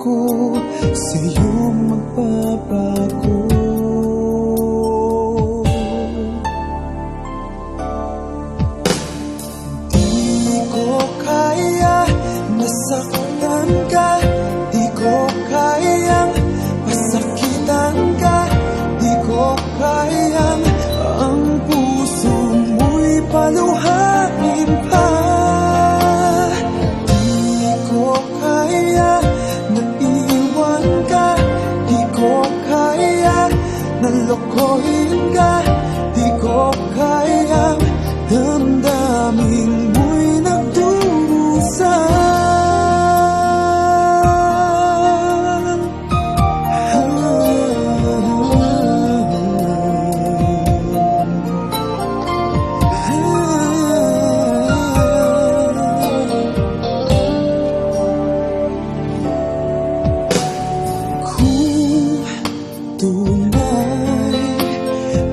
ako sa'yo magbabago. Di ko kaya nasaktan ka, di ko kayang masakitan ka, di ko kayang ang puso mo'y paluhain pa. Di ko kaya na iwan ka, di ko kaya na lokohin ka, di ko kayang damdamin mo'y nagdurusa. Tunay,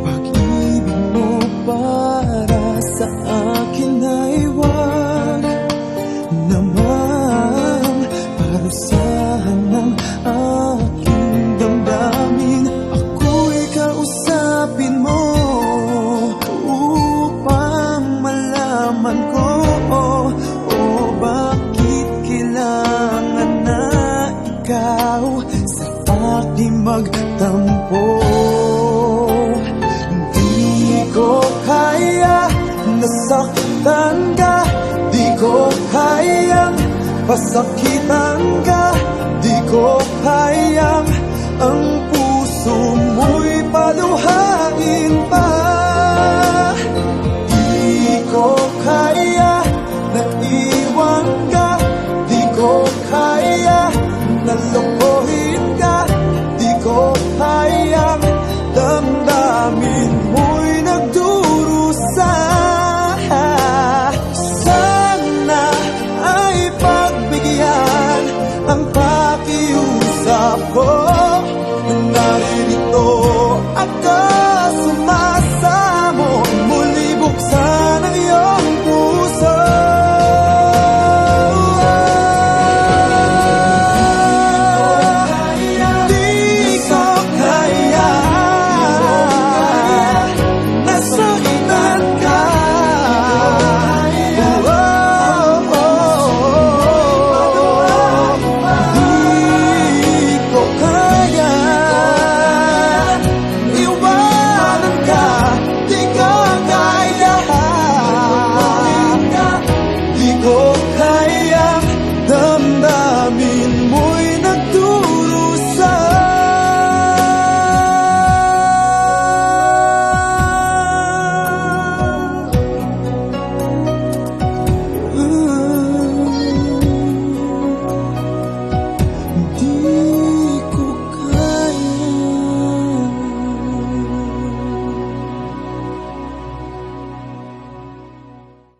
pag-ibig mo para sa akin ay wag naman parusahan ng aking damdamin. Ako'y kausapin mo upang malaman ko bakit kailangan na ikaw sa aking magtampo. Di ko kaya nasaktan ka, di ko kayang pasakitan ka, di ko kayang ang